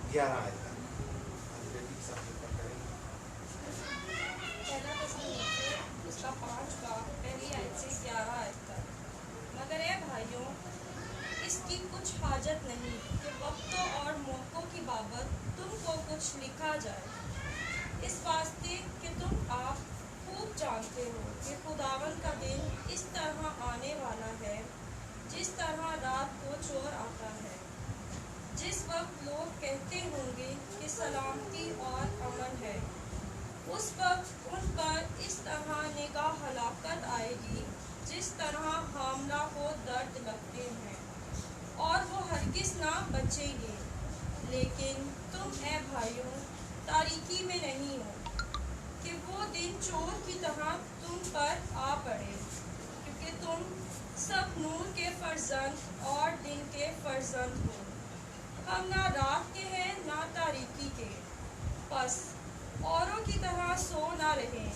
11 आयत है। बेटी के साथ ऊपर करेंगे। पहला तस्मीर उसका 5 बाब पहली आयत से 11 आयत तक। मगर ए भाइयों, इसकी कुछ हाजत नहीं कि वक्तों और मौक़ों की बाबत तुमको कुछ लिखा जाए, इस वास्ते कि तुम आप खूब जानते हो कि खुदावन का दिन इस तरह आने वाला है जिस तरह रात को चोर आता है। जिस वक्त लोग कहते होंगे कि सलामती और अमन है, उस वक्त उन पर इस तरह निगाह हलाकत आएगी जिस तरह हामला को दर्द लगते हैं, और वो हरगिज़ ना बचेंगे। लेकिन तुम ए भाइयों तारीकी में नहीं हो कि वो दिन चोर की तरह तुम पर आ पड़े, क्योंकि तुम सब नूर के फर्जंद और दिन के फर्जंद हो। हम ना रात के हैं ना तारीकी के, बस औरों की तरह सो ना रहें,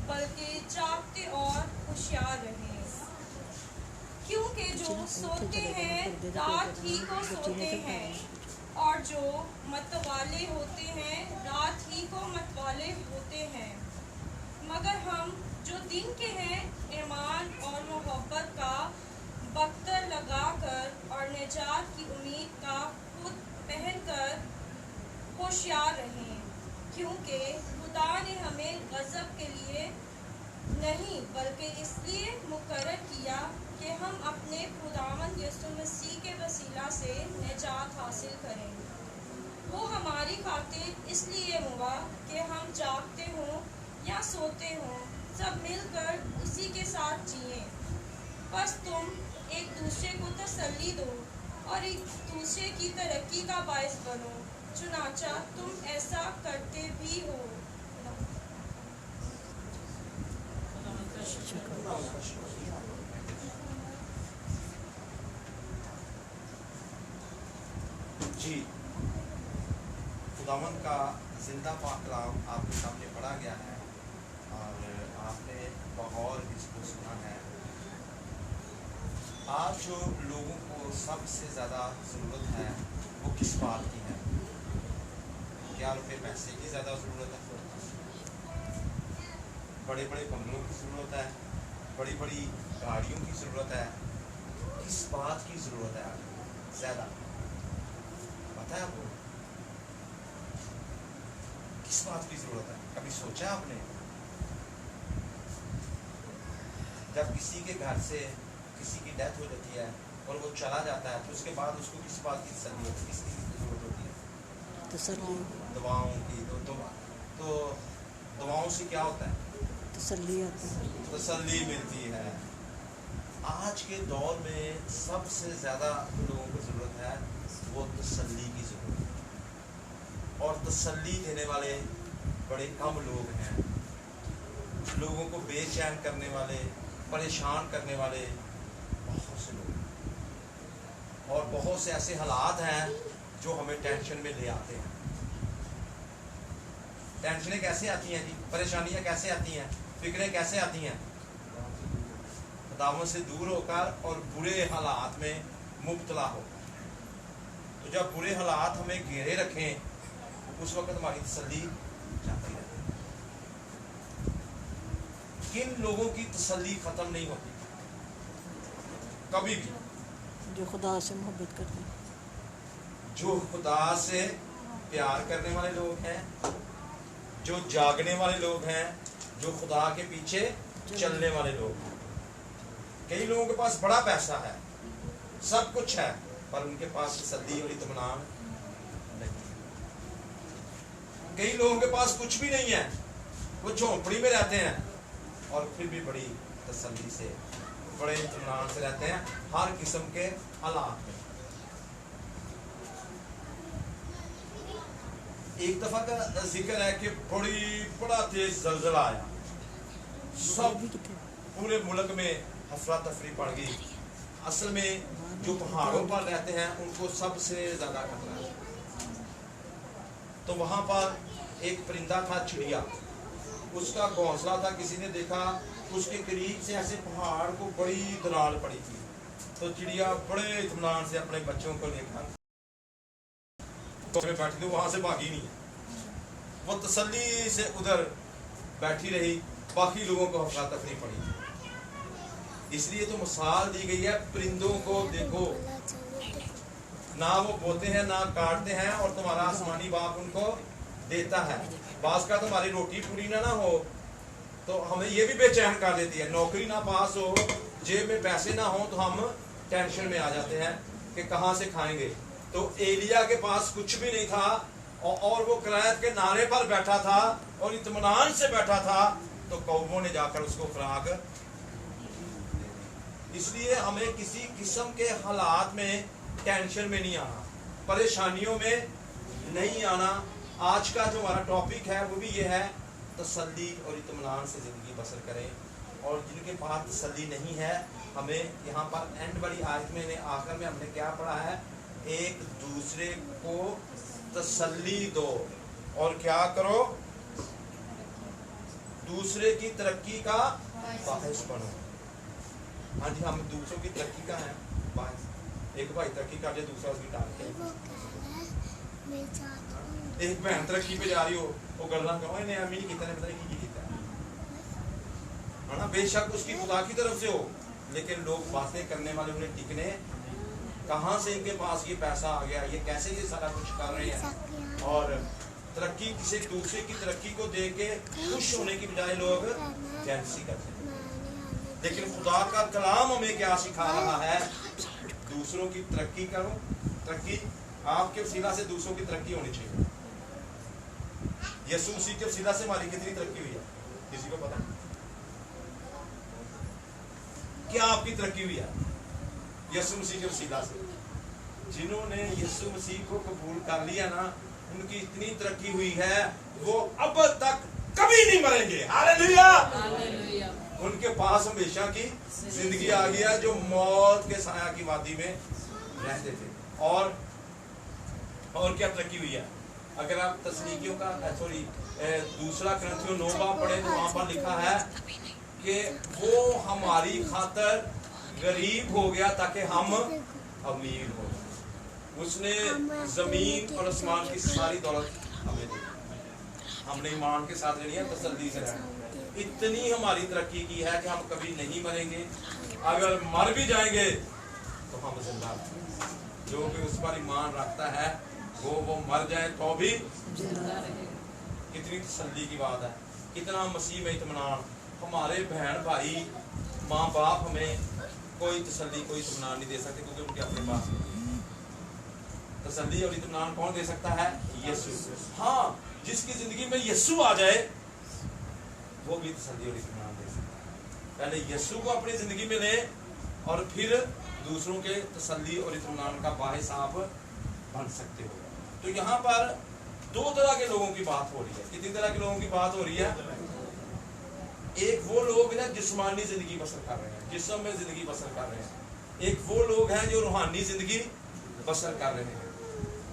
बल्कि जागते और होशियार रहें। क्योंकि जो सोते हैं रात ही को सोते हैं, और जो मतवाले होते हैं रात ही को मतवाले होते हैं। मगर हम जो दिन के हैं ईमान और मोहब्बत का बख्तर लगाकर और निजात की उम्मीद का खुद पहनकर होशियार रहें, क्योंकि खुदा ने हमें गज़ब के लिए नहीं बल्कि इसलिए मुकर्रर किया कि हम अपने खुदावंद यीशु मसीह के वसीला से निजात हासिल करें। वो हमारी खातिर इसलिए हुआ कि हम जागते हों या सोते हों, सब मिलकर उसी के साथ जिएं। बस तुम एक दूसरे को तसल्ली दो और एक दूसरे की तरक्की का बायस बनो, चुनाचा तुम ऐसा करते भी हो। जी, खुदावंद का जिंदा पाक कलाम आपके सामने पढ़ा गया है और आपने बगौर इसको सुना है। आज जो लोगों को सबसे ज़्यादा ज़रूरत है वो किस बात की है? क्या रुपये पैसे की ज़्यादा ज़रूरत है? बड़े बड़े बंगलों की ज़रूरत है? बड़ी बड़ी गाड़ियों की ज़रूरत है? किस बात की ज़रूरत है ज़्यादा? पता है आपको किस बात की ज़रूरत है? कभी सोचा आपने? जब किसी के घर से किसी की डेथ हो जाती है और वो चला जाता है, तो उसके बाद उसको किस बात की तसल्ली होती है? किस चीज़ की ज़रूरत होती है? तसल्ली, दवाओं की। तो दवाओं से क्या होता है? तसल्ली आती है। तसल्ली मिलती है। आज के दौर में सबसे ज़्यादा लोगों को ज़रूरत है वो तसल्ली की ज़रूरत है, और तसल्ली देने वाले बड़े कम लोग हैं। लोगों को बेचैन करने वाले, परेशान करने वाले बहुत से लोग, और बहुत से ऐसे हालात हैं जो हमें टेंशन में ले आते हैं। टेंशनें कैसे आती हैं जी? परेशानियां कैसे आती हैं? फिक्रें कैसे आती हैं? खुदावंद से दूर होकर और बुरे हालात में मुब्तला हो। तो जब बुरे हालात हमें घेरे रखें, उस वक्त हमारी तसल्ली जाती रहती है। किन लोगों की तसल्ली खत्म नहीं होती कभी भी? जो खुदा से मोहब्बत करते हैं, जो खुदा से प्यार करने वाले लोग हैं, जो जागने वाले लोग हैं, जो खुदा के पीछे चलने वाले लोग हैं। कई लोगों के पास बड़ा पैसा है, सब कुछ है, पर उनके पास तसल्ली और इत्मीनान नहीं। कई लोगों के पास कुछ भी नहीं है, वो झोंपड़ी में रहते हैं और फिर भी बड़ी तसल्ली से, बड़े इत्मीनान से रहते हैं हर किस्म के हालात में। एक दफा का जिक्र है कि बड़ा तेज जलजला आया, सब पूरे मुल्क में अफरा तफरी पड़ गई। असल में जो पहाड़ों पर रहते हैं उनको सबसे ज्यादा खतरा है। तो वहां पर एक परिंदा था, चिड़िया, उसका घोंसला था। किसी ने देखा उसके करीब से ऐसे पहाड़ को बड़ी दरार पड़ी थी, तो चिड़िया बड़े इत्मीनान से अपने बच्चों को लेकर में बैठी थी, वहां से भागी नहीं है, वो तसल्ली से उधर बैठी रही, बाकी लोगों को हफरा तफरी पड़ी। इसलिए तो मिसाल दी गई है, परिंदों को देखो, ना वो बोते हैं ना काटते हैं, और तुम्हारा आसमानी बाप उनको देता है। बास का तुम्हारी रोटी पूरी ना हो तो हमें ये भी बेचैन कर देती है, नौकरी ना पास हो, जेब में पैसे ना हो तो हम टेंशन में आ जाते हैं कि कहाँ से खाएंगे। तो एलिया के पास कुछ भी नहीं था और वो किरायत के नारे पर बैठा था और इत्मीनान से बैठा था, तो कौमों ने जाकर उसको खुराक। इसलिए हमें किसी किस्म के हालात में टेंशन में नहीं आना, परेशानियों में नहीं आना। आज का जो हमारा टॉपिक है वो भी ये है, तसल्ली और इत्मीनान से ज़िंदगी बसर करें। और जिनके पास तसल्ली नहीं है, हमें यहाँ पर एंड वाली आयत में आखिर में हमने क्या पढ़ा है, एक दूसरे को तसल्ली दो और क्या करो, दूसरे की तरक्की का बाहिस बनो। हाँ जी, हम दूसरों की तरक्की का है बाहिस। एक भाई तरक्की कर दे, दूसरा उसकी टाल, एक बहन तरक्की पे जा रही हो, वो गलना कहो इन्हें अम्मी नहीं कितना, पता नहीं की है ना, बेशक उसकी खुदा की तरफ से हो, लेकिन लोग बातें करने वाले उन्हें टिकने, कहाँ से इनके पास ये पैसा आ गया, ये कैसे ये सारा कुछ कर रहे हैं। और तरक्की, किसी दूसरे की तरक्की को देख के खुश होने की बजाय लोग जैलसी करते हैं। लेकिन खुदा का कलाम हमें क्या सिखा रहा है, दूसरों की तरक्की करो, तरक्की आपके वसीला से दूसरों की तरक्की होनी चाहिए। यीशु मसीह के वसीला से हमारी कितनी तरक्की हुई है, किसी को पता? क्या आपकी तरक्की हुई है यीशु मसीह के वसीला से? जिन्होंने यीशु मसीह को कबूल कर लिया ना, उनकी इतनी तरक्की हुई है, वो अब तक कभी नहीं मरेंगे। हालेलुया, उनके पास हमेशा की जिंदगी आ गया, जो मौत के साया की वादी में रहते थे। और क्या तरक्की हुई है? अगर आप तस्नीकियों का दूसरा ग्रंथियों 9 बाब पढ़े तो वहां पर लिखा है कि वो हमारी खातर गरीब हो गया ताकि हम अमीर हो। उसने जमीन और आसमान की सारी दौलत हमें दी, हमने ईमान के साथ लेनी है, तसल्ली से रहना। इतनी हमारी तरक्की की है कि हम कभी नहीं मरेंगे, अगर मर भी जाएंगे तो हम जिंदा। जो भी उस पर ईमान रखता है वो मर जाए तो भी जिंदा रहे। कितनी तसल्ली की बात है, कितना मसीह में इत्मीनान। हमारे बहन भाई माँ बाप हमें कोई तसल्ली कोई इत्मीनान नहीं दे सकते, क्योंकि उनके अपने पास तसल्ली और इत्मीनान कौन दे सकता है? यीशु। हाँ, जिसकी जिंदगी में यीशु आ जाए वो भी तसल्ली और इत्मीनान दे सकता है। पहले यीशु को अपनी जिंदगी में ले और फिर दूसरों के तसल्ली और इत्मीनान का बाहिस आप बन सकते हो। तो यहाँ पर 2 तरह के लोगों की बात हो रही है। कितनी तरह के लोगों की बात हो रही है? एक वो लोग ना जिस्मानी जिंदगी बसर कर रहे हैं, जिस्म में जिंदगी बसर कर रहे हैं। एक वो लोग हैं जो रूहानी जिंदगी बसर कर रहे हैं।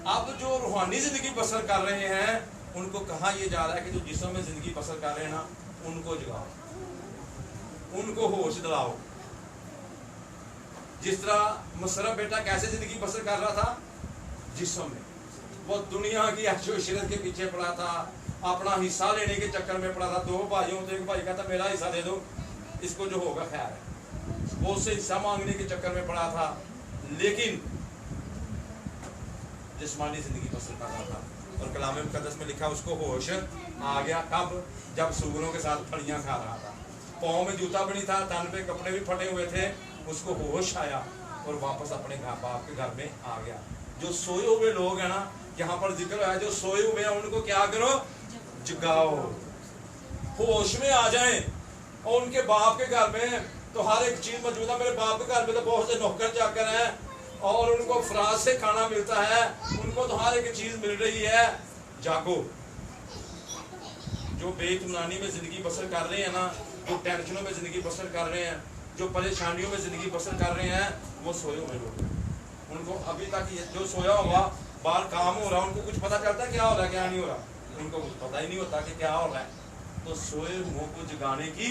अब जो रूहानी जिंदगी बसर कर रहे हैं, उनको कहा यह जा रहा है कि जो जिस्म में जिंदगी बसर कर रहे हैं ना, उनको जगाओ, उनको होश दिलाओ। जिस तरह मुशर्रफ बेटा कैसे जिंदगी बसर कर रहा था, जिस्म में, वो दुनिया की ऐशो-इशरत के पीछे पड़ा था, अपना हिस्सा लेने के चक्कर में पड़ा था। 2 भाइयों तो एक भाई कहता मेरा हिस्सा दे दो, इसको जो होगा खैर है, वो उससे हिस्सा मांगने के चक्कर में पड़ा था, लेकिन जिस्मानी जिंदगी बसर कर रहा था। और कलाम मुकद्दस में लिखा उसको होश आ गया, कब? जब सूगरों के साथ फलियां खा रहा था, पाँव में जूता भी नहीं था, तन पे कपड़े भी फटे हुए थे, उसको होश आया और वापस अपने बाप के घर में आ गया। जो सोए हुए लोग हैं ना, यहाँ पर जिक्र है, जो सोए हुए हैं उनको क्या करो? जगाओ, होश में आ जाएं। और उनके बाप के घर में तो हर एक चीज मौजूद है। मेरे बाप के घर में तो बहुत से नौकर चाकर हैं और उनको फराज से खाना मिलता है, उनको तो हर एक चीज मिल रही है। जागो। जो बेइत्मीनानी में जिंदगी बसर कर रहे हैं ना, जो टेंशनों में जिंदगी बसर कर रहे हैं, जो परेशानियों में जिंदगी बसर कर रहे हैं, वो सोए हुए लोग। उनको अभी तक जो सोया हुआ बाहर काम हो रहा है, उनको कुछ पता चलता है क्या हो रहा है क्या नहीं हो रहा, उनको कुछ पता ही नहीं होता कि क्या हो रहा है। तो सोए हुओं को जगाने की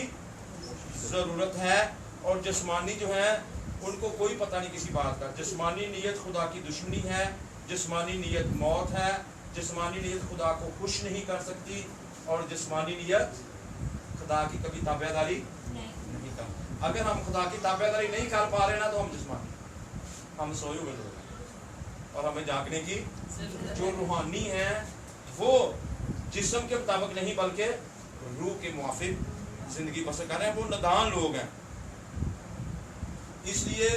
जरूरत है। और जिस्मानी जो है उनको कोई पता नहीं किसी बात का। जिस्मानी नीयत खुदा की दुश्मनी है, जिस्मानी नीयत मौत है, जिस्मानी नीयत खुदा को खुश नहीं कर सकती, और जिस्मानी नीयत खुदा की कभी ताबेदारी नहीं कर। अगर हम खुदा की ताबेदारी नहीं कर पा रहे ना तो हम जिस्मानी, हम सोए हुए लोग हैं, और हमें जागने की जो रूहानी है वो जिस्म के मुताबिक नहीं बल्कि रूह के मुआफिक जिंदगी बसर कर रहे हैं, वो नादान लोग हैं। इसलिए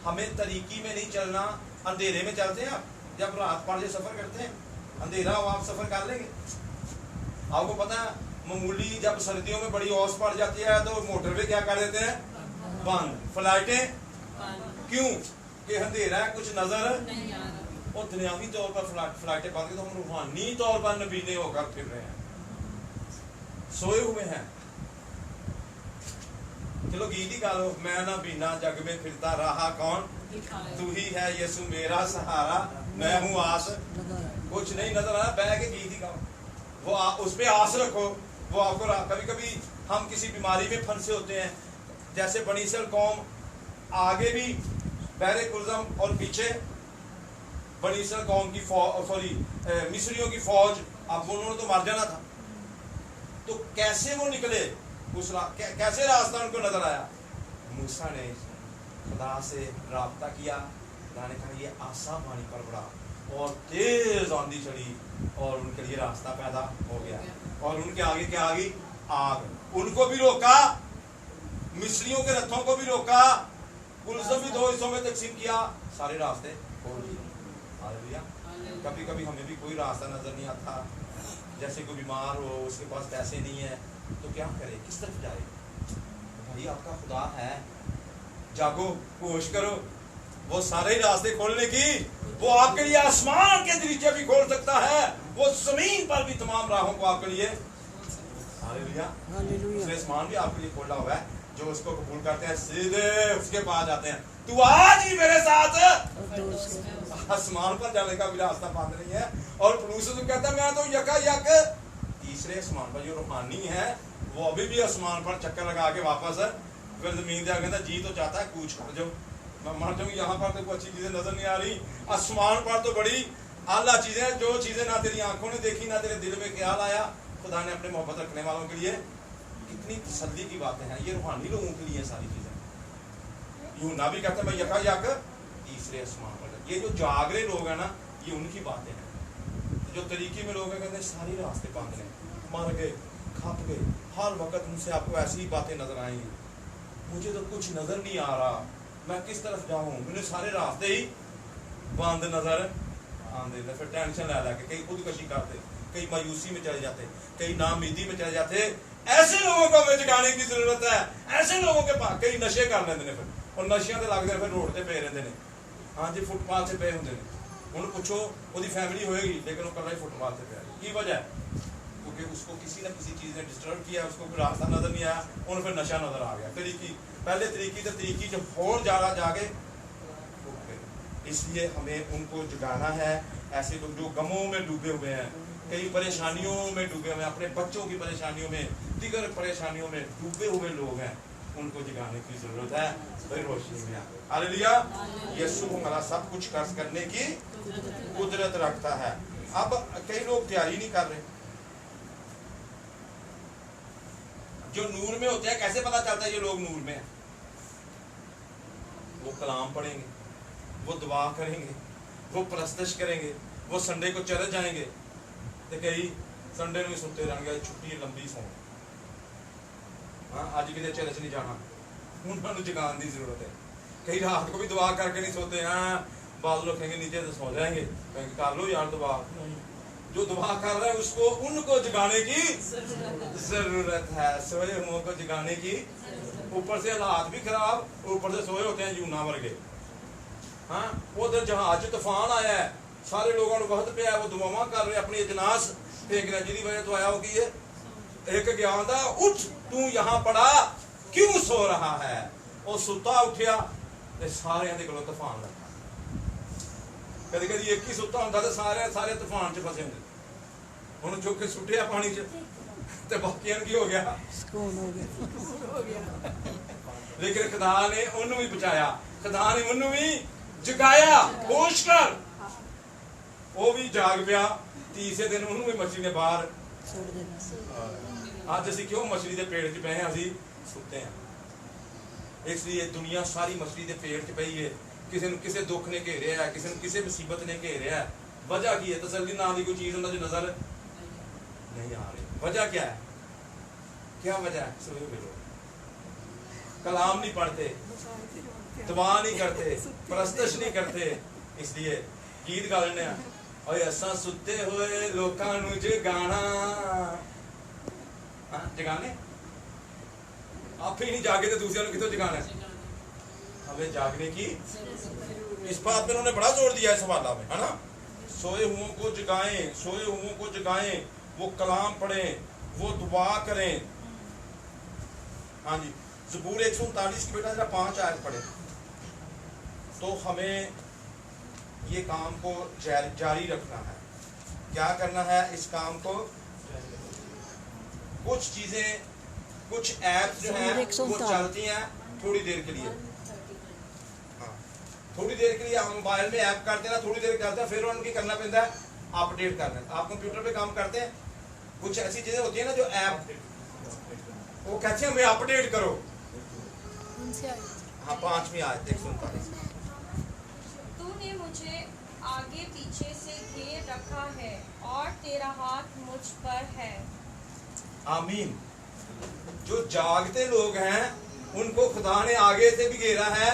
हमें तरीकी में नहीं चलना। अंधेरे में चलते हैं आप, जब रात पड़ जाए सफर करते हैं, अंधेरा हो आप सफर कर लेंगे। आपको पता है मामूली जब सर्दियों में बड़ी औस पड़ जाती है तो मोटरवे क्या कर देते हैं, बंद, फ्लाइटें क्यों कि अंधेरा है, कुछ नजर नहीं आ रहा। और दुनियावी तौर पर फ्लाइटें बंद की, तो हम रूहानी तौर पर नबीने होकर फिर रहे हैं, सोए हुए हैं। चलो गीत ही गा लो, मैं ना बीना जग में फिरता रहा कौन, तू ही है यीशु मेरा सहारा, मैं हूँ आस, कुछ नहीं नजर आया, बह के गीत ही गाओ, वो उस पे आस रखो, वो आपको। कभी कभी हम किसी बीमारी में फंसे होते हैं, जैसे बनी इसराइल कौम आगे भी बहरे कुलजम और पीछे बनी इसराइल कौम की फौज, सॉरी मिस्रियों की फौज, अब उन्होंने तो मर जाना था, तो कैसे वो निकले, उस कैसे रास्ता उनको नजर आया। मूसा ने खुदा से राब्ता किया, खुदा ने कहा ये आसा पानी पर पड़ा और तेज आंधी चढ़ी और उनके लिए रास्ता पैदा हो गया, और उनके आगे क्या आ गई, आग, उनको भी रोका, मिस्रियों के रथों को भी रोका, कुलसम भी 2 हिस्सों में तकसीम किया, सारे रास्ते खोल दिए। हालेलुया। कभी कभी हमें भी कोई रास्ता नजर नहीं आता, जैसे कोई बीमार हो, उसके पास पैसे नहीं है, तो क्या करे, किस तरफ जाए। भाई आपका खुदा है, जागो, कोशिश करो, वो सारे रास्ते खोलने की, वो आपके लिए आसमान के दरीचे भी खोल सकता है, वो जमीन पर भी तमाम राहों को आपके लिए, हालेलुया, उसने आसमान भी आपके लिए खोला हुआ है। जो उसको कबूल करते हैं सीधे उसके पास जाते हैं। तू आज ही मेरे साथ आसमान पर जाने का भी रास्ता बंद नहीं है। और पुरुष तो कहता है मैं तो यकायक तीसरे आसमान पर, जो रूहानी है वो अभी भी आसमान पर चक्कर लगा के वापस फिर जमीन दे कहता जी तो चाहता है कूच कर जाओ, मैं मर जाऊँ, यहाँ पर तो अच्छी चीजें नजर नहीं आ रही, आसमान पर तो बड़ी आला चीजें, जो चीजें ना तेरी आंखों ने देखी ना तेरे दिल में ख्याल आया, खुदा ने अपने मोहब्बत रखने वालों के लिए कितनी तसल्ली की बातें हैं। ये रूहानी लोगों के लिए सारी चीजें। यूहन्ना भी कहता है मैं यकायक तीसरे आसमान पर। ये जो जाग रहे लोग हैं ना, ये उनकी बातें हैं। जो तरीके में लोग हैं कहते हैं सारे रास्ते बंद हैं, मर गए, खप गए, हर वक्त उनसे आपको ऐसी ही बातें नजर आएंगी, मुझे तो कुछ नजर नहीं आ रहा, मैं किस तरफ जाऊं, मुझे सारे रास्ते ही बंद नजर आते। फिर टेंशन ला के कई खुदकशी करते, कई मायूसी में चले जाते, कई नाउमीदी में चले जाते। ऐसे लोगों को हमें जगाने की जरूरत है। ऐसे लोगों के पास कई नशे कर लेते हैं, फिर और नशियां ते लगदे फिर रोड ते पे रहंदे ने, हाँ जी फुटपाथ से पे होंदे ने। उन्हें पूछो उसकी फैमिली होएगी लेकिन वो कल ही फुटपाथ से पे है, की वजह है? क्योंकि उसको किसी न किसी चीज ने डिस्टर्ब किया, उसको कोई रास्ता नजर नहीं आया, उन्हें फिर नशा नजर आ गया। तरीकी पहले तरीकी जब और ज्यादा जागे। इसलिए हमें उनको जगाना है। ऐसे लोग जो गमों में डूबे हुए हैं, कई परेशानियों में डूबे हुए हैं, अपने बच्चों की परेशानियों में, दिगर परेशानियों में डूबे हुए लोग हैं, उनको जगाने की जरूरत है। फिर रोशनी में हालेलुया। यीशु हमारा सब कुछ कर्ज करने की कुदरत रखता है। अब कई लोग तैयारी नहीं कर रहे। जो नूर में होते हैं कैसे पता चलता है ये लोग नूर में हैं? वो कलाम पढ़ेंगे, वो दुआ करेंगे, वो परस्तश करेंगे, वो संडे को चले जाएंगे, तो कई संडे में सुनते रहेंगे छुट्टी लंबी सौ, हाँ आज कितने चर्च नहीं जाना, उन्होंने जगाने की जरूरत है। कई रात को भी दुआ करके नहीं सोते, हाँ बादल रखेंगे नीचे तो सो जाएंगे, कहेंगे कर लो यार दुआ। जो दुआ कर रहे हैं उसको उनको जगाने की जरूरत है, सोए हुओं को जगाने की। ऊपर से हालात भी खराब, ऊपर से सोए होते हैं यूना वर्गे। हाँ उधर जहाज तूफान आया है, सारे लोगों को वक्त पे है, वो दुआवां कर रहे अपनी इजनास फेंक रहे, जिसकी वजह तो आया होगी ये एक ज्ञान था, उठ तू यहाँ पड़ा क्यों सो रहा है। वो सुता उठिया ते सारे दे कोलों तूफान लगा। कभी कभी एक ही सुता होंदा ते सारे तूफान च फसे होंदे। हुण चुक के सुटिया पानी च ते बाकियां की हो गया, सुकून हो गया। लेकिन खुदा ने उन्होंने भी बचाया, खुदा ने उन्होंने भी जगाया। होश कर, وہ بھی جاگ پیا تیسرے دن انہوں بھی مچھلی نے باہر چھوڑ دینا. اج اسی کیوں مچھلی دے پیٹ 'چ پے ہیں اسی ستے ہیں اس لیے دنیا ساری مچھلی دے پیٹ 'چ پئی ہے کسی نے کسی دکھ نے گھیریا ہے کسی نے کسی مصیبت نے گھیریا ہے وجہ کی ہے تسلی نام کی کوئی چیز انہوں نے نظر نہیں آ رہی وجہ کیا ہے کیا وجہ ہے سوئے ہوئے لوگ کلام نہیں پڑھتے دعا نہیں کرتے پرستش نہیں کرتے اس لیے گیت گا لینے ہیں اور ایسا ستے ہوئے لوکاں نو جگانا جگانے آپ ہی نہیں جاگے تو دوسرے کتوں جگانا ہے ہمیں جاگنے کی اس بات میں انہوں نے بڑا زور دیا ہے سوالہ میں ہے نا سوئے ہوں کو جگائیں سوئے ہوں کو جگائیں وہ کلام پڑھیں وہ دعا کریں ہاں جی زبور 139 کی بیٹا ذرا 5 آیت پڑھیں تو ہمیں یہ کام کو جاری رکھنا ہے کیا کرنا ہے اس کام کو کچھ چیزیں کچھ ایپس جو ہیں وہ چلتی ہیں تھوڑی دیر کے لیے تھوڑی دیر کے لیے ہم موبائل میں ایپ کرتے ہیں تھوڑی دیر کرتے ہیں پھر ان کی کرنا پڑتا ہے اپڈیٹ کرنا ہے آپ کمپیوٹر پہ کام کرتے ہیں کچھ ایسی چیزیں ہوتی ہیں نا جو ایپ وہ کہتے ہیں ہمیں اپڈیٹ کرو ہاں 5ویں آیت 139 تو نے مجھے آگے پیچھے سے گھیر رکھا ہے اور تیرا ہاتھ مجھ پر ہے آمین جو جاگتے لوگ ہیں ان کو خدا نے آگے سے بھی گھیرا ہے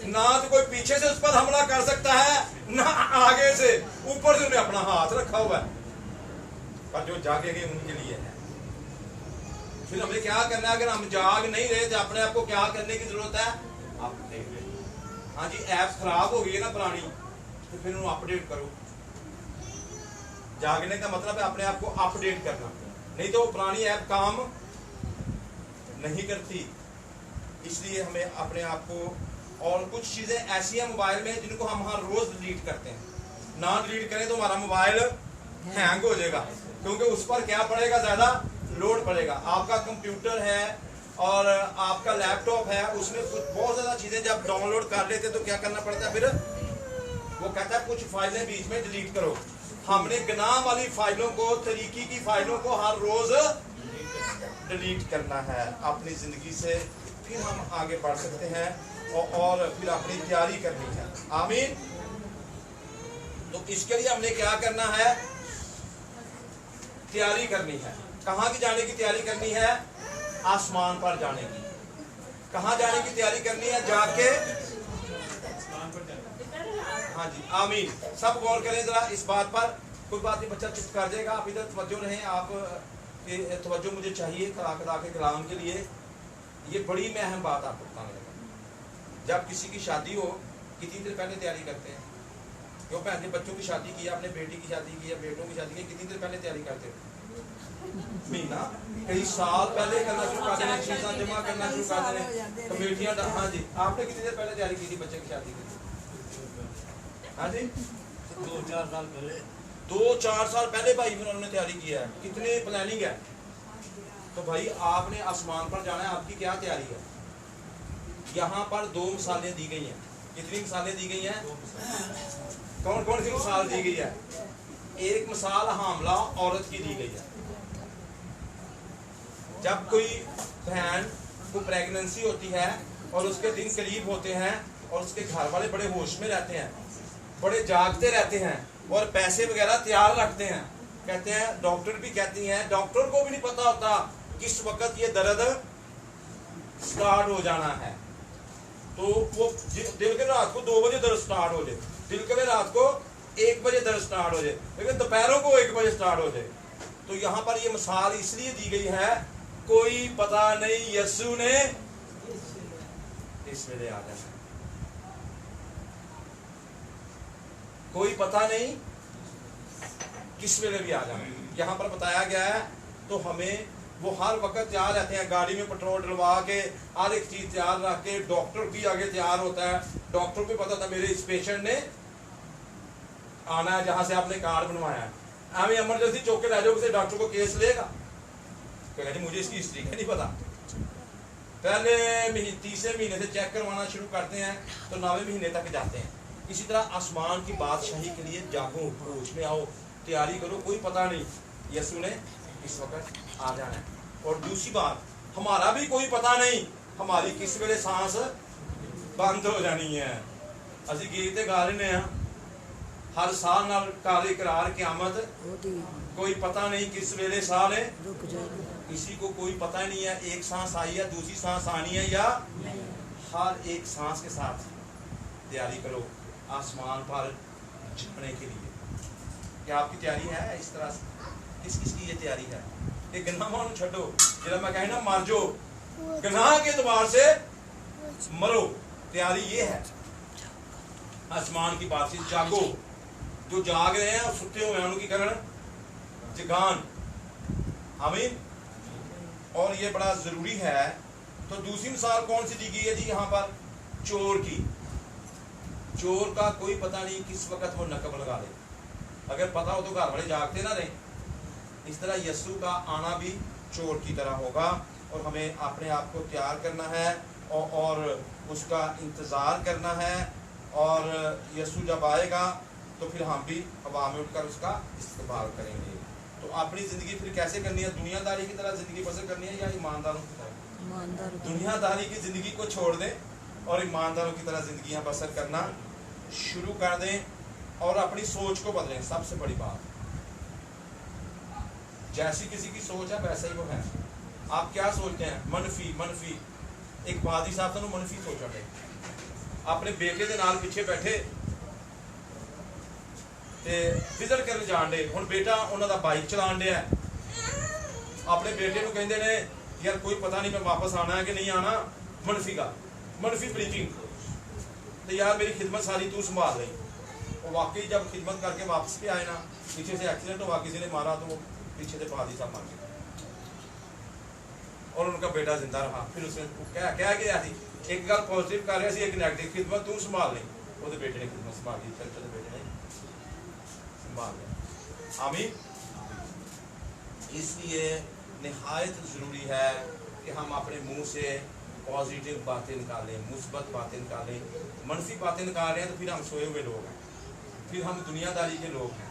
نہ تو کوئی پیچھے سے اس پر حملہ کر سکتا ہے نہ آگے سے اوپر سے انہیں اپنا ہاتھ رکھا ہوا ہے پر جو جاگے گئے ان کے لیے ہے پھر ہمیں کیا کرنا ہے اگر ہم جاگ نہیں رہے تو اپنے آپ کو کیا کرنے کی ضرورت ہے آپ دیکھ لیں ہاں جی ایپ خراب ہو گئی ہے نا پرانی تو پھر انہوں اپڈیٹ کرو جاگنے کا مطلب ہے اپنے آپ کو اپڈیٹ کرنا نہیں تو پرانی ایپ کام نہیں کرتی اس لیے ہمیں اپنے آپ کو اور کچھ چیزیں ایسی ہیں موبائل میں جن کو ہم ہر روز ڈیلیٹ کرتے ہیں نہ ڈیلیٹ کریں تو ہمارا موبائل ہینگ ہو جائے گا کیونکہ اس پر کیا پڑے گا زیادہ لوڈ پڑے گا آپ کا کمپیوٹر ہے اور آپ کا لیپ ٹاپ ہے اس میں بہت زیادہ چیزیں جب ڈاؤن لوڈ کر لیتے تو کیا کرنا پڑتا ہے پھر وہ کہتا ہے کچھ فائلیں بیچ میں ڈیلیٹ کرو ہم نے گناہ والی فائلوں کو طریقی کی فائلوں کو ہر روز ڈیلیٹ کرنا ہے اپنی زندگی سے پھر ہم آگے بڑھ سکتے ہیں اور پھر اپنی تیاری کرنی ہے آمین تو اس کے لیے ہم نے کیا کرنا ہے تیاری کرنی ہے کہاں کی جانے کی تیاری کرنی ہے آسمان پر جانے کی کہاں جانے کی تیاری کرنی ہے جا کے ہاں جی آمین سب غور کریں ذرا اس بات پر کوئی بات نہیں بچہ چپ کر جائے گا آپ ادھر توجہ رہیں آپ توجہ مجھے چاہیے خدا کے کلام کے لیے یہ بڑی میں اہم بات آپ کو بتانے لگا جب کسی کی شادی ہو کتنی دیر پہلے تیاری کرتے ہیں کیوں پہلے بچوں کی شادی کی اپنے بیٹی کی شادی کی یا بیٹوں کی شادی کی کتنی دیر پہلے تیاری کرتے ہو مہینہ کئی سال پہلے کرنا شروع کر دینا چیزاں جمع کرنا شروع کر دینا کمیٹیاں ہاں جی آپ نے کتنی دیر پہلے تیاری کی تھی بچے کی شادی کی ہاں جی 2-4 سال پہلے 2-4 سال پہلے بھائی انہوں نے تیاری کیا ہے کتنی پلاننگ ہے تو بھائی آپ نے آسمان پر جانا ہے آپ کی کیا تیاری ہے یہاں پر 2 مثالیں دی گئی ہیں کتنی مثالیں دی گئی ہیں کون کون سی مثال دی گئی ہے ایک مثال حاملہ عورت کی دی گئی ہے جب کوئی بہن کو پریگننسی ہوتی ہے اور اس کے دن قریب ہوتے ہیں اور اس کے گھر والے بڑے ہوش میں رہتے ہیں بڑے جاگتے رہتے ہیں اور پیسے وغیرہ تیار رکھتے ہیں کہتے ہیں ڈاکٹر بھی کہتی ہیں ڈاکٹر کو بھی نہیں پتا ہوتا کس وقت یہ درد سٹارٹ ہو جانا ہے تو وہ دل کے رات کو 2 بجے درد سٹارٹ ہو جائے دل کے رات کو 1 بجے درد سٹارٹ ہو جائے لیکن دوپہروں کو 1 بجے سٹارٹ ہو جائے تو یہاں پر یہ مثال اس لیے دی گئی ہے کوئی پتا نہیں یسوع نے اس ویلے آ جانا کوئی پتا نہیں کس ویلے بھی آ جانا یہاں پر بتایا گیا ہے تو ہمیں وہ ہر وقت تیار رہتے ہیں گاڑی میں پٹرول ڈلوا کے ہر ایک چیز تیار رکھ کے ڈاکٹر بھی آگے تیار ہوتا ہے ڈاکٹر کو پتا تھا میرے اس پیشنٹ نے آنا ہے جہاں سے آپ نے کارڈ بنوایا ہے ہمیں ایمرجنسی چوک کے لے جاؤ اسے ڈاکٹر کو کیس لے گا کہ جی مجھے اس کی ہسٹری کا نہیں پتا پہلے 3 مہینے سے چیک کروانا شروع کرتے ہیں تو 9ویں مہینے تک جاتے ہیں इसी तरह आसमान की बादशाही के लिए जागो, होश में आओ, तैयारी करो, कोई पता नहीं यीशु ने इस वक्त आ जाना है। और दूसरी बात, हमारा भी कोई पता नहीं हमारी किस वेले सांस बंद हो जानी है। ਅਸੀਂ ਗੀਤ ਤੇ ਗਾ ਲੈਂਦੇ ਆ ਹਰ ਸਾਹ ਨਾਲ ਕਾਲ ਇਕਰਾਰ ਕਿਆਮਤ ਉਹਦੀ कोई पता नहीं किस वेले साह ने रुक जाएगी। किसी को कोई पता नहीं है, एक सांस आई है दूसरी सांस आनी है या हर एक सांस के साथ तैयारी करो आसमान पर झुकने के लिए। क्या आपकी तैयारी है इस तरह से? किस किस की ये तैयारी है? ये गनाह छो जरा मैं कहे ना मर जो गनाह के एतबार से मरो, तैयारी ये है आसमान की बात से जागो। जो जाग रहे हैं और सुते हुए हैं उनकी करण जगान, आमीन। और ये बड़ा जरूरी है। तो दूसरी मिसाल कौन सी दी गई है जी यहाँ पर? चोर की। चोर का कोई पता नहीं किस वक्त वो नकब लगा दे, अगर पता हो तो घर वाले जागते ना रहे। इस तरह यीशु का आना भी चोर की तरह होगा और हमें अपने आप को तैयार करना है और उसका इंतज़ार करना है। और यीशु जब आएगा तो फिर हम भी हवा में उठकर उसका इस्तेमाल करेंगे। तो अपनी ज़िंदगी फिर कैसे करनी है? दुनियादारी की तरह ज़िंदगी बसर करनी है या ईमानदारों की तरह? ईमानदार दुनियादारी की ज़िंदगी को छोड़ दें और ईमानदारों की तरह ज़िंदगी बसर करना शुरू कर दें और अपनी सोच को बदलें। सबसे बड़ी बात, जैसी किसी की सोच है वैसा ही वो है। आप क्या सोचते हैं? मनफी मनफी। एक पादी साहब तो मनफी सोच रहे, अपने बेटे के नाल पीछे बैठे ते विजिट करन जान दे। हुण बेटा उन्हां दा बाइक चलान दिया, अपने बेटे नूं कहंदे ने यार कोई पता नहीं मैं वापस आना है कि नहीं आना। मनफी का मनफी प्रीचिंग, तो यार मेरी खिदमत सारी तू संभाल रही। और वाकई जब खिदमत करके वापस भी आए ना, पीछे से एक्सीडेंट हुआ, किसी ने मारा तो वो पीछे से पादी साहब मार गए और उनका बेटा जिंदा रहा। फिर उसने क्या गया थी, एक गल पॉजिटिव कर रहा सी, एक नेगेटिव। खिदमत तू संभाल ली, वो बेटे ने खिदमत संभाल ली, फिर बेटे ने संभाल लिया। आमीन। इसलिए निहायत ज़रूरी है कि हम अपने मुंह से पॉजिटिव बातें निकालें, मुस्बत बातें निकालें। मनफी बातें निकाल रहे हैं तो फिर हम सोए हुए लोग हैं, फिर हम दुनियादारी के लोग हैं।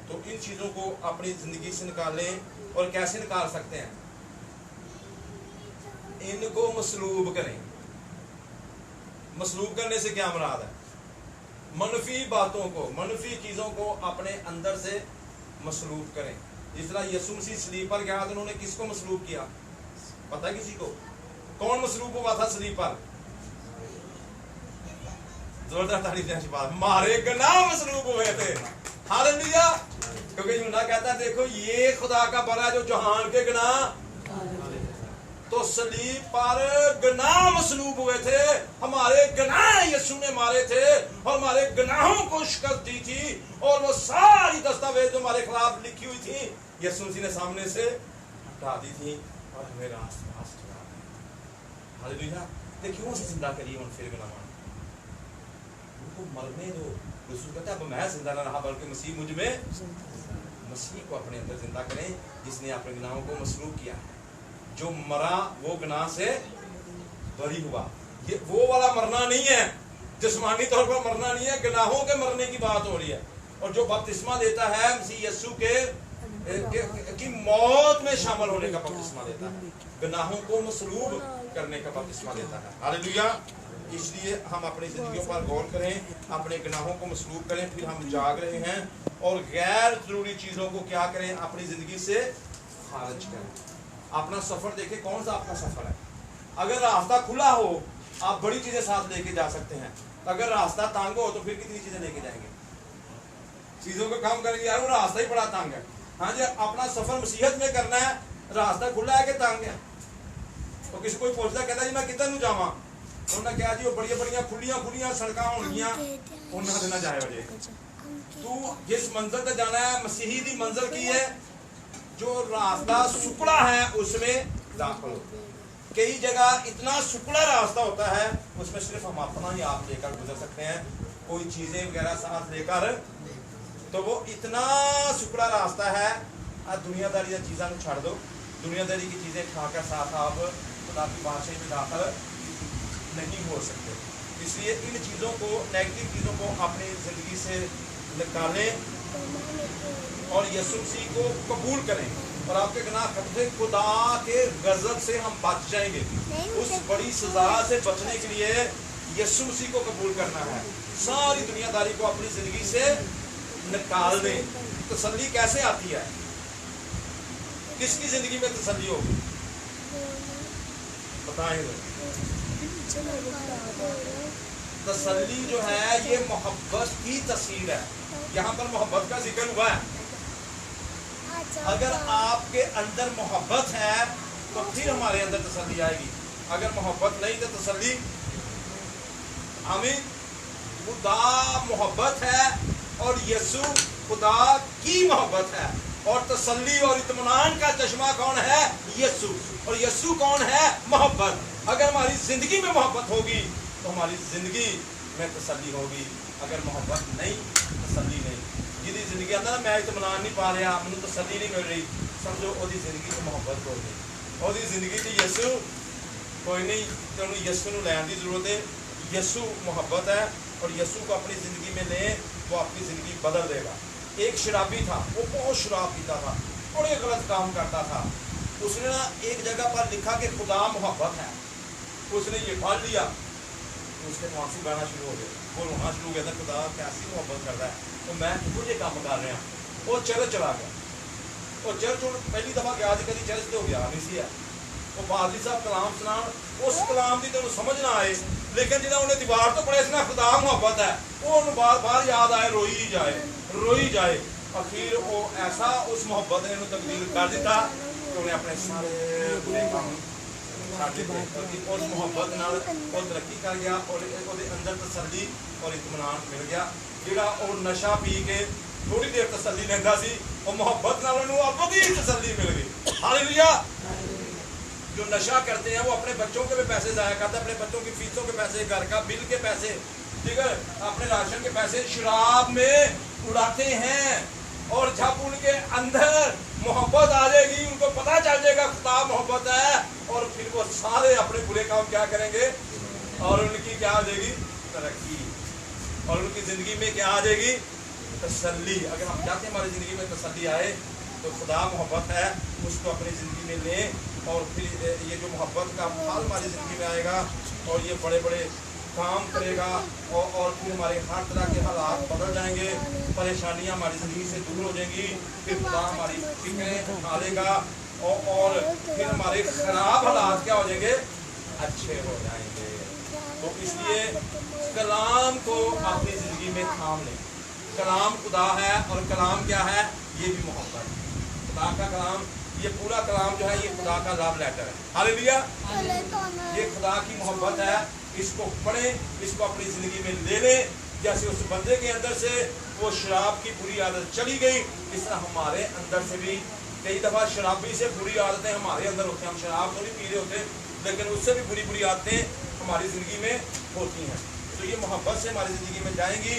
तो इन चीज़ों को अपनी ज़िंदगी से निकालें। और कैसे निकाल सकते हैं? इनको मसलूब करें। मसलूब करने से क्या मुराद है? मनफी बातों को, मनफी चीज़ों को अपने अंदर से मसलूब करें। जिस तरह यीशु मसीह सलीब पर गया तो उन्होंने किसको मसलूब किया? पता है किसी को? कौन मसलूब हुआ था सलीब पर? जोरदार तारीफ है बात। मारे गुनाह मसलूब हुए थे। हालेलुया। क्योंकि यूहन्ना कहता है देखो ये खुदा का बड़ा जो जहान के गुनाह, तो सलीब पर गुनाह मसलूब हुए थे। हमारे गुनाह यीशु ने मारे थे और हमारे गुनाहों को शिकस्त दी थी। और वो सारी दस्तावेज जो हमारे खिलाफ लिखी हुई थी यीशु मसीह ने सामने से हटा दी थी और हमें रास्ते चला दिया। हालेलुया। क्यों से जिंदा करिए उन फिर गुनाह उनको मरने दो। यीशु कहता है अब मैं जिंदा ना रहा बल्कि मसीह मुझ में। मसीह को अपने अंदर जिंदा करें जिसने अपने गुनाहों को मसलूब किया है। जो मरा वो गुनाह से बरी हुआ। ये वो वाला मरना नहीं है, जिस्मानी तौर पर मरना नहीं है, गुनाहों के मरने की बात हो रही है। और जो बपतिस्मा देता है मसीह यीशु की मौत में शामिल होने का बपतिस्मा देता है, गुनाहों को मसलूब करने का बपतिस्मा देता है। हालेलुया। इसलिए हम अपनी जिंदगियों पर गौर करें, अपने गुनाहों को मसलूब करें। फिर हम जाग रहे हैं और गैर जरूरी चीज़ों को क्या करें? अपनी ज़िंदगी से खारिज करें। अपना सफ़र देखें, कौन सा आपका सफ़र है। अगर रास्ता खुला हो आप बड़ी चीज़ें साथ लेके जा सकते हैं, अगर रास्ता तंग हो तो फिर कितनी चीज़ें लेके जाएंगे? चीज़ों को काम करेंगे, यार वो रास्ता ही बड़ा तंग है। हाँ जी, अपना सफ़र मसीहत में करना है, रास्ता खुला है कि तंग है? तो किसी कोई पूछता कहता जी मैं किधर नूं जावां, उन्होंने कहा जी वो बड़िया बड़िया खुलियां सड़कां होणगियां, उन्हां दे ना जाए वजे। तू जिस मंजिल तक जाना है मसीही दी मंजिल की है, जो रास्ता सुकड़ा है उसमें दाखिल हो। कई जगह इतना सुकड़ा रास्ता होता है उसमें सिर्फ हम अपना ही आप लेकर गुजर सकते हैं, कोई चीजें वगैरह साथ लेकर, तो वो इतना सुकड़ा रास्ता है। दुनियादारी की चीज़ों को छाड़ दो, दुनियादारी की चीज़ें खाकर साथ आप खुदा की बादशाही में दाखिल नहीं हो सकते। इसलिए इन चीज़ों को, नेगेटिव चीज़ों को अपनी ज़िंदगी से निकालें और यीशु मसीह को कबूल करें और आपके गुनाह खत्म, खुदा के गजब से हम बच जाएंगे। उस बड़ी सजा से बचने के लिए यीशु मसीह को कबूल करना है। सारी दुनियादारी को अपनी जिंदगी से निकाल दें। तसल्ली कैसे आती है? किसकी जिंदगी में तसल्ली होगी? बताएं। तसल्ली जो है ये मोहब्बत की तस्वीर है। यहाँ पर मोहब्बत का जिक्र हुआ है। अगर आपके अंदर मोहब्बत है तो फिर हमारे अंदर तसल्ली आएगी। अगर मोहब्बत नहीं तो तसल्ली, आमीन। खुदा मोहब्बत है और यीशु खुदा की मोहब्बत है, और तसल्ली और इत्मीनान का चश्मा कौन है? यीशु। और यीशु कौन है? मोहब्बत। अगर हमारी जिंदगी में मोहब्बत होगी तो हमारी जिंदगी में तसल्ली होगी। अगर मोहब्बत नहीं, तसल्ली नहीं। जिहदी जिंदगी अंदर मैं इत्मीनान नहीं पा रहा, मैनूं तसल्ली नहीं मिल रही, समझो ओदी जिंदगी च मोहब्बत कोई नहीं। ओदी जिंदगी च यीशु कोई नहीं, तो उन्हें यीशु नूं लैण दी जरूरत है। यीशु मोहब्बत है और यीशु को अपनी जिंदगी में लें, वो आपकी जिंदगी बदल देगा। एक शराबी था, वो बहुत शराब पीता था, बड़े गलत काम करता था। उसने ना एक जगह पर लिखा कि खुदा मोहब्बत है। उसने ये पढ़ लिया तो उसके आंसू बहना शुरू हो गए। वो रोना शुरू हो गया था, खुदा कैसी मोहब्बत करता है, तो मैं मुझे काम कर रहा। वो चर्च चला गया। वो चर्च पहली दफा गया थी, कभी चर्च तो गया नहीं सी है। वो पादरी साहब कलाम सुनान, उस कलाम की तो समझ ना आए, लेकिन जिदा उन्हें दीवार तो पढ़े ना खुदा मोहब्बत है, वो बार बार याद आए, रोई जाए रोई जाए। अखीर वो ऐसा उस मोहब्बत ने तब्दील कर दिता कि उन्हें अपने सारे बुरे काम उस मोहब्बत नाल वो तरक्की कर गया और उसके अंदर तसल्ली और इत्मीनान मिल गया। जिहड़ा वो नशा पी के थोड़ी देर तसल्ली लैंदा सी, वो मोहब्बत नाल उन्हें अबदी तसल्ली मिल गई। हालेलुया। जो नशा करते हैं वो अपने बच्चों के भी पैसे ज़ाया करते हैं, अपने बच्चों की फीसों के पैसे, घर का बिल के पैसे, ठीक है, अपने राशन के पैसे शराब में उड़ाते हैं। और जब उनके अंदर मोहब्बत आ जाएगी, उनको पता चल जाएगा खुदा मोहब्बत है, और फिर वो सारे अपने बुरे काम क्या करेंगे, और उनकी क्या आ जाएगी? तरक्की। और उनकी जिंदगी में क्या आ जाएगी? तसल्ली। अगर हम चाहते हैं हमारी जिंदगी में तसल्ली आए तो खुदा मोहब्बत है, उसको अपनी जिंदगी में लें, और फिर ये जो मोहब्बत का फल हमारी जिंदगी में आएगा और ये बड़े बड़े काम करेगा, और फिर हमारे हर तरह के हालात बदल जाएंगे, परेशानियां हमारी ज़िंदगी से दूर हो जाएंगी। फिर खुदा हमारी फिक्रें उठा लेगा और फिर हमारे ख़राब हालात क्या हो जाएंगे? अच्छे हो जाएंगे। तो इसलिए कलाम को अपनी ज़िंदगी में थाम लें। कलाम खुदा है, और कलाम क्या है? ये भी मोहब्बत। खुदा का कलाम, ये पूरा कलाम जो है ये खुदा का लव लेटर है। हालेलुया। ये खुदा की मोहब्बत है। इसको पढ़ें, इसको अपनी ज़िंदगी में ले लें। जैसे उस बंदे के अंदर से वो शराब की बुरी आदत चली गई, इस तरह हमारे अंदर से भी कई दफ़ा शराबी से बुरी आदतें हमारे अंदर होती हैं। हम शराब तो नहीं पी रहे होते, लेकिन उससे भी बुरी बुरी आदतें हमारी ज़िंदगी में होती हैं। तो ये मोहब्बत से हमारी ज़िंदगी में जाएंगी,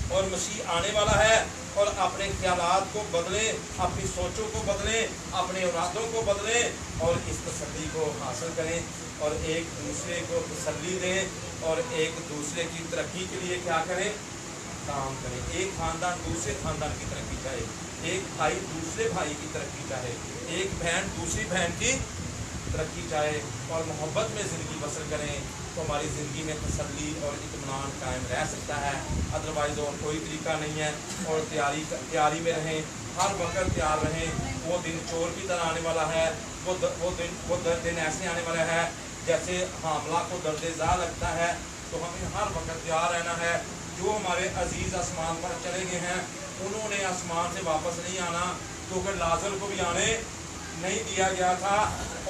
और मसीह आने वाला है। और अपने ख्यालात को बदलें, अपनी सोचों को बदलें, अपने इरादों को बदलें, और इस तसल्ली को हासिल करें, और एक दूसरे को तसल्ली दें, और एक दूसरे की तरक्की के लिए क्या करें? काम करें। एक खानदान दूसरे खानदान की तरक्की चाहे, एक भाई दूसरे भाई की तरक्की चाहे, एक बहन दूसरी बहन की तरक्की चाहे, और मोहब्बत में ज़िंदगी बसर करें, तो हमारी ज़िंदगी में तसल्ली और इत्मीनान कायम रह सकता है। अदरवाइज़ और कोई तरीका नहीं है। और तैयारी में रहें, हर वक्त तैयार रहें। वो दिन चोर की तरह आने वाला है। वो दिन ऐसे आने वाला है जैसे हामला को दर्द-ए-ज़ा लगता है। तो हमें हर वक्त तैयार रहना है। जो हमारे अजीज़ आसमान पर चले गए हैं, उन्होंने आसमान से वापस नहीं आना, क्योंकि लाज़र को भी आने नहीं दिया गया था।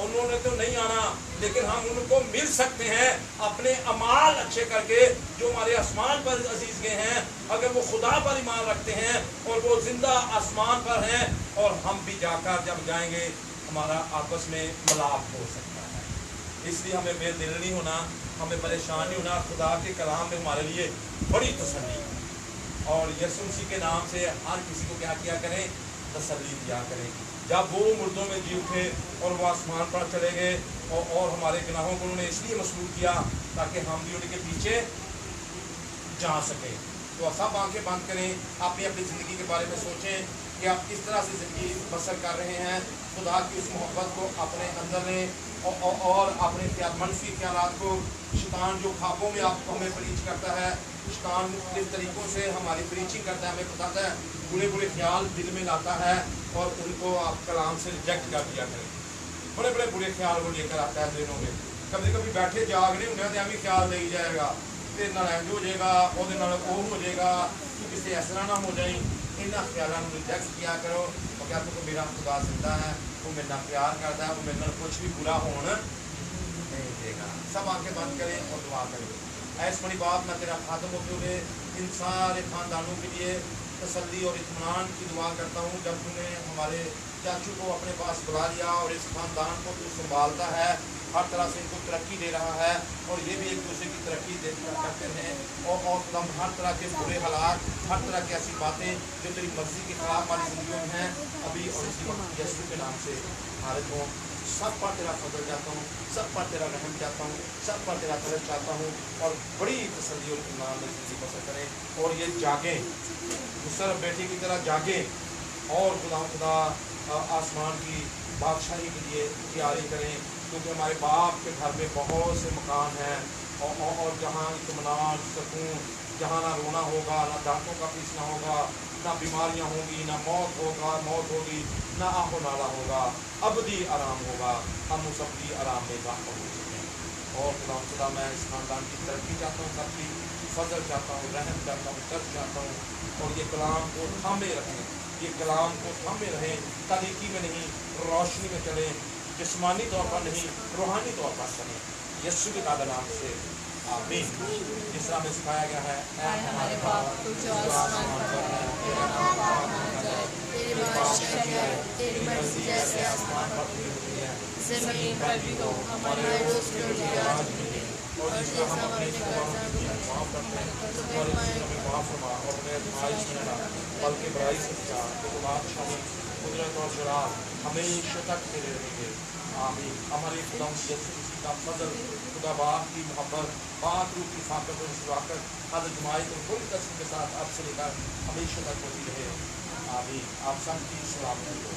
उन्होंने तो नहीं आना, लेकिन हम उनको मिल सकते हैं अपने अमाल अच्छे करके। जो हमारे आसमान पर अजीज गए हैं, अगर वो खुदा पर ईमान रखते हैं और वो जिंदा आसमान पर हैं, और हम भी जाकर जब जाएंगे हमारा आपस में मिलाप हो सकता है। इसलिए हमें बेदिल नहीं होना, हमें परेशान नहीं होना। खुदा के कलाम में हमारे लिए बड़ी तसल्ली है। और यीशु मसीह के नाम से हर किसी को क्या किया करें? तसल्ली दिया करेगी। जब वो मुर्दों में जी उठे और वो आसमान पर चले गए और हमारे गुनाहों को उन्होंने इसलिए मसरूर किया ताकि हम भी उनके पीछे जा सकें। तो सब आंखें बंद करें, अपनी अपनी ज़िंदगी के बारे में सोचें कि आप किस तरह से ज़िंदगी बसर कर रहे हैं। खुदा की उस मोहब्बत को अपने अंदर लें और अपने मनफी ख्यालात को, शैतान जो ख्वाबों में आपको हमें प्रीच करता है, शैतान मुख्तलिफ तरीक़ों से हमारी प्रीचिंग करता है, हमें बताता है, बुरे बुरे ख्याल दिल में लाता है और उनको आप कलाम से रिजेक्ट कर दिया करें। बड़े बड़े बुरे ख्याल वो लेकर आता है दिनों में। कभी कभी बैठे जागने होंगे तो हमें ख्याल नहीं जाएगा, तेरे नाल इंज हो जाएगा, वो हो जाएगा, तू किसी इस तरह ना हो जाए। इन्होंने ख्यालों को रिजेक्ट किया करो। और क्या तो मेरा खुदा जिंदा है, वो मेरे नाल प्यार करता है, वो मेरे नाल कुछ भी बुरा होना नहीं देगा। सब आंखें बंद करें और दुआ करें। ऐस बड़ी बात मैं तेरा खात्म होते हुए इन सारे खानदानों के लिए तसल्ली और इत्मीनान की दुआ करता हूँ। जब तूने हमारे चाचू को अपने पास बुला लिया और इस खानदान को तू संभालता है, हर तरह से इनको तरक्की दे रहा है और ये भी एक दूसरे की तरक्की करते हैं और हम हर तरह के बुरे हालात, हर तरह की ऐसी बातें जो तेरी मर्जी के खिलाफ हमारी ज़िंदगी में हैं अभी और इसी वक्त यीशु के नाम से खारिज हों। सब पर तेरा फजल चाहता हूँ, सब पर तेरा रहम चाहता हूँ, सब पर तेरा तरस चाहता हूँ और बड़ी तसल्ली और इत्मीनान में ज़िंदगी बसर करें और ये जागें, मुसर्रफ बेटी की तरह जागें और खुदा आसमान की बादशाही के लिए तैयारी करें। क्योंकि हमारे बाप के घर में बहुत से मकान हैं और जहाँ इत्मीनान, सुकून, जहाँ ना रोना होगा, ना दांतों का पीसना होगा, ना बीमारियाँ होंगी, ना मौत होगी, ना आहो नाला होगा, अबदी आराम होगा। हम उस अबदी आराम में दाखिल हो सकें। और खुदा मैं इस खानदान की तरक्की चाहता हूँ, सबकी फजल चाहता हूँ, रहम चाहता हूँ, तरस चाहता हूँ और ये कलाम को थामे रखें, ये कलाम को थामे रहें, तारीकी में नहीं रोशनी में चलें, जिस्मानी तौर पर नहीं रूहानी तौर पर चलें। यीशु के कादर नाम से आमीन। जिस तरह में सिखाया गया है, ऐ हमारे बाप तू जो आसमान पर है, तेरा नाम पाक माना जाए, तेरी बादशाही आए, तेरी मर्जी जैसे आसमान पर पूरी होती है ज़मीन पर भी हो। हमारे रोज़ की रोटी आज मिले और जिसका हम अपने कर्ज़दारों को माफ़ करते हैं और हमें माफ़ फरमा और हमें आज़माइश में न डाल बल्कि बुराई से बचा। तो बादशाही, कुदरत और जलाल हमेशा तक तेरे रहेंगे। आमीन। हमारे खुदा यीशु मसीह का फजल, खुदा बाप की मोहब्बत, पाक रूह की फाकत और शफाकत हर जमायत और पूरी कसम के साथ अब से लेकर हमेशा तक होती रहे। आमीन। आप सब की सलामती हो।